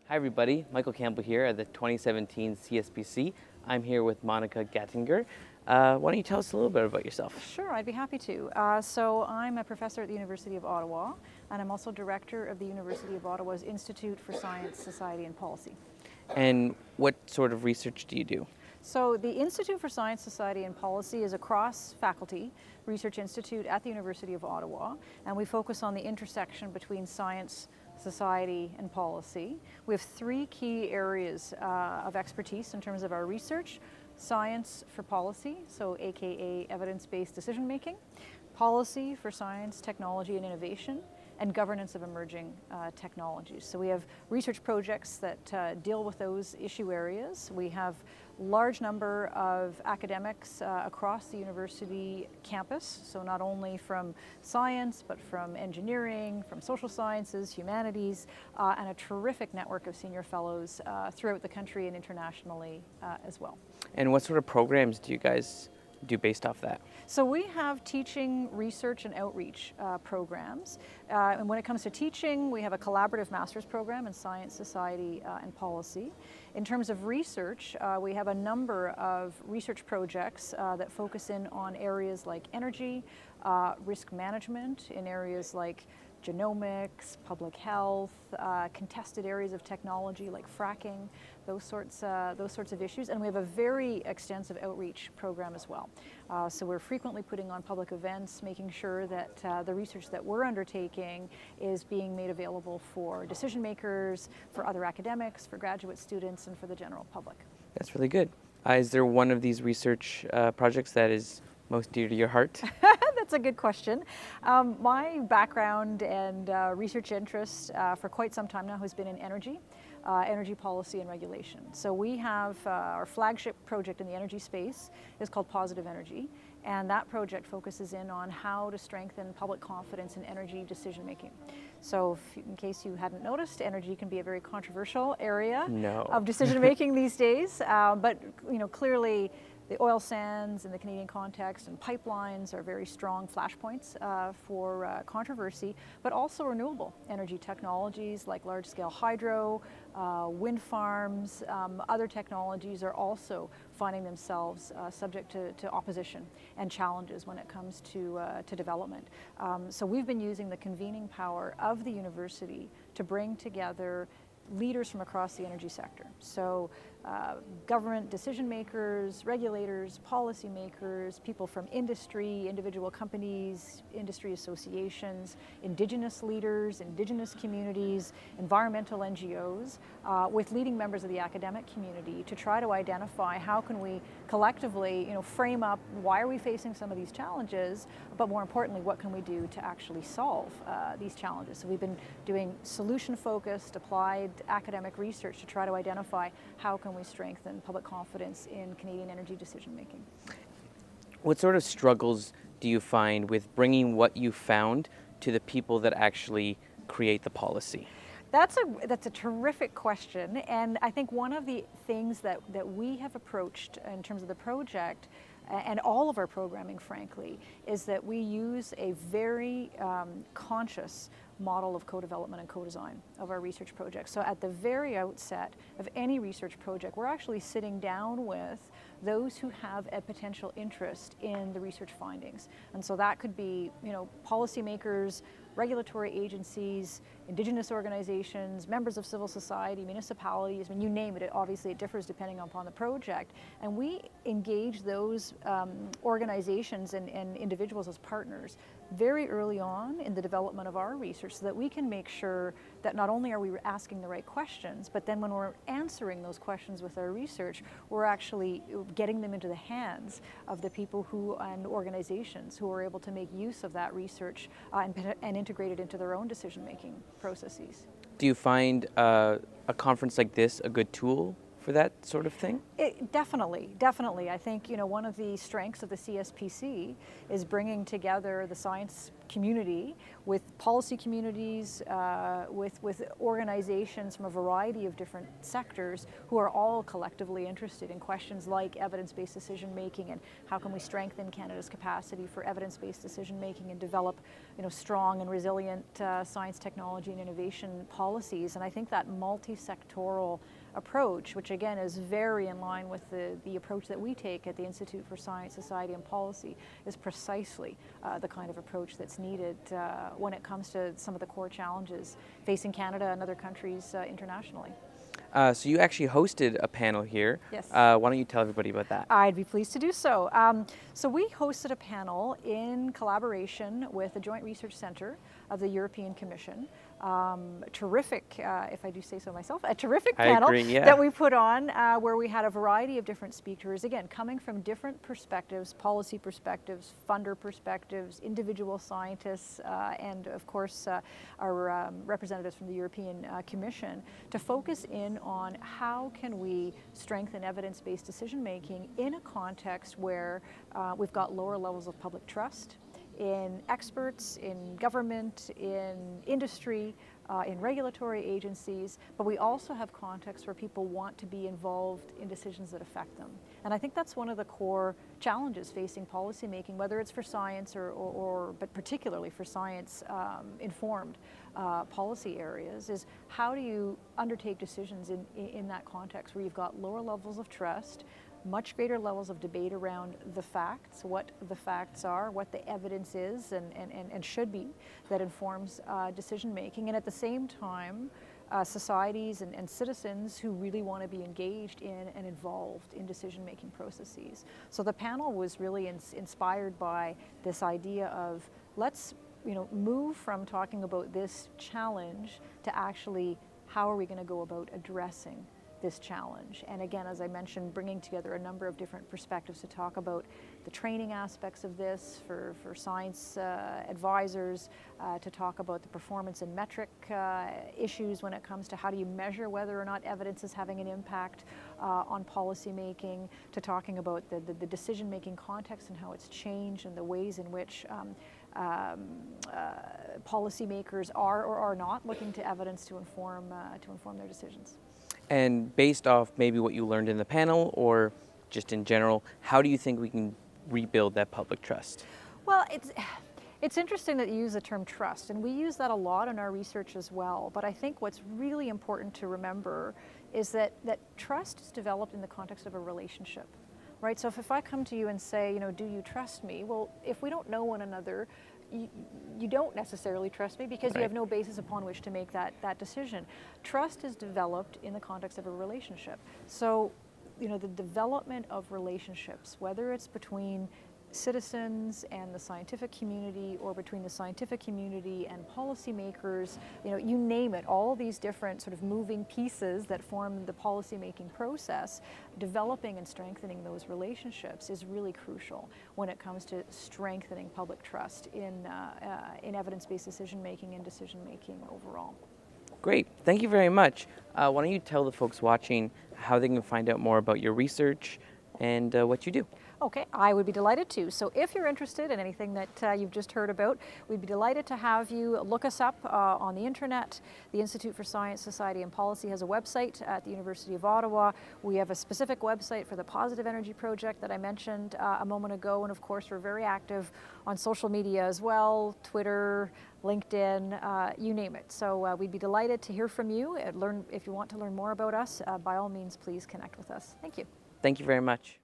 Hi everybody, Michael Campbell here at the 2017 CSPC. I'm here with Monica Gattinger. Why don't you tell us a little bit about yourself? Sure, I'd be happy to. So I'm a professor at the University of Ottawa, and I'm also director of the University of Ottawa's Institute for Science, Society and Policy. And what sort of research do you do? So the Institute for Science, Society and Policy is a cross-faculty research institute at the University of Ottawa, and we focus on the intersection between science, society and policy. We have three key areas of expertise in terms of our research: science for policy, so AKA evidence-based decision making; policy for science, technology and innovation; and governance of emerging technologies. So we have research projects that deal with those issue areas. We have large number of academics across the university campus, so not only from science, but from engineering, from social sciences, humanities, and a terrific network of senior fellows throughout the country and internationally as well. And what sort of programs do you guys do based off that? So we have teaching, research, and outreach programs. And when it comes to teaching, we have a collaborative master's program in science, society, and policy. In terms of research, we have a number of research projects that focus in on areas like energy, risk management, in areas like genomics, public health, contested areas of technology like fracking, those sorts of issues. And we have a very extensive outreach program as well. So we're frequently putting on public events, making sure that the research that we're undertaking is being made available for decision makers, for other academics, for graduate students, and for the general public. That's really good. Is there one of these research projects that is most dear to your heart? That's a good question. My background and research interest for quite some time now has been in energy policy and regulation. So we have our flagship project in the energy space is called Positive Energy, and that project focuses in on how to strengthen public confidence in energy decision making. So in case you hadn't noticed, energy can be a very controversial area of decision making these days, but clearly the oil sands in the Canadian context and pipelines are very strong flashpoints for controversy, but also renewable energy technologies like large-scale hydro, wind farms, other technologies are also finding themselves subject to opposition and challenges when it comes to development. So we've been using the convening power of the university to bring together leaders from across the energy sector. So government decision makers, regulators, policy makers, people from industry, individual companies, industry associations, indigenous leaders, indigenous communities, environmental NGOs, with leading members of the academic community to try to identify how can we collectively frame up why are we facing some of these challenges, but more importantly, what can we do to actually solve these challenges. So we've been doing solution-focused, applied academic research to try to identify how can we strengthen public confidence in Canadian energy decision-making. What sort of struggles do you find with bringing what you found to the people that actually create the policy? That's a terrific question, and I think one of the things that we have approached in terms of the project and all of our programming, frankly, is that we use a very conscious model of co-development and co-design of our research projects. So at the very outset of any research project, we're actually sitting down with those who have a potential interest in the research findings. And so that could be, policymakers, regulatory agencies, indigenous organizations, members of civil society, municipalities, you name it. Obviously it differs depending upon the project. And we engage those organizations and individuals as partners very early on in the development of our research so that we can make sure that not only are we asking the right questions, but then when we're answering those questions with our research, we're actually getting them into the hands of the people and organizations who are able to make use of that research and integrate it into their own decision-making processes. Do you find a conference like this a good tool for that sort of thing? Definitely. I think one of the strengths of the CSPC is bringing together the science community, with policy communities, with organizations from a variety of different sectors who are all collectively interested in questions like evidence-based decision making and how can we strengthen Canada's capacity for evidence-based decision making and develop, strong and resilient science, technology, and innovation policies. And I think that multi-sectoral approach, which again is very in line with the approach that we take at the Institute for Science, Society and Policy, is precisely the kind of approach that's needed when it comes to some of the core challenges facing Canada and other countries internationally. So you actually hosted a panel here. Yes. Why don't you tell everybody about that? I'd be pleased to do so. So we hosted a panel in collaboration with the Joint Research Centre of the European Commission. Terrific, if I do say so myself, a terrific panel that we put on where we had a variety of different speakers, again, coming from different perspectives, policy perspectives, funder perspectives, individual scientists, and of course our representatives from the European Commission, to focus in on how can we strengthen evidence-based decision-making in a context where we've got lower levels of public trust in experts, in government, in industry, in regulatory agencies, but we also have contexts where people want to be involved in decisions that affect them. And I think that's one of the core challenges facing policymaking, whether it's for science but particularly for science-informed policy areas, is how do you undertake decisions in that context where you've got lower levels of trust, much greater levels of debate around the facts, what the facts are, what the evidence is and should be that informs decision making, and at the same time societies and citizens who really want to be engaged in and involved in decision making processes. So the panel was really inspired by this idea of let's move from talking about this challenge to actually how are we going to go about addressing this challenge. And again, as I mentioned, bringing together a number of different perspectives to talk about the training aspects of this for science advisors, to talk about the performance and metric issues when it comes to how do you measure whether or not evidence is having an impact on policy making, to talking about the decision-making context and how it's changed and the ways in which policymakers are or are not looking to evidence to inform their decisions. And based off maybe what you learned in the panel or just in general, how do you think we can rebuild that public trust? Well, it's interesting that you use the term trust, and we use that a lot in our research as well. But I think what's really important to remember is that trust is developed in the context of a relationship, right? So if I come to you and say, do you trust me? Well, if we don't know one another, you don't necessarily trust me because you have no basis upon which to make that decision. Trust is developed in the context of a relationship. So, the development of relationships, whether it's between citizens and the scientific community or between the scientific community and policymakers, you name it, all these different sort of moving pieces that form the policymaking process, developing and strengthening those relationships is really crucial when it comes to strengthening public trust in evidence-based decision-making and decision-making overall. Great, thank you very much. Why don't you tell the folks watching how they can find out more about your research and what you do? Okay, I would be delighted to. So if you're interested in anything that you've just heard about, we'd be delighted to have you look us up on the internet. The Institute for Science, Society and Policy has a website at the University of Ottawa. We have a specific website for the Positive Energy Project that I mentioned a moment ago, and of course we're very active on social media as well, Twitter, LinkedIn, you name it. So we'd be delighted to hear from you. If you want to learn more about us, by all means, please connect with us. Thank you. Thank you very much.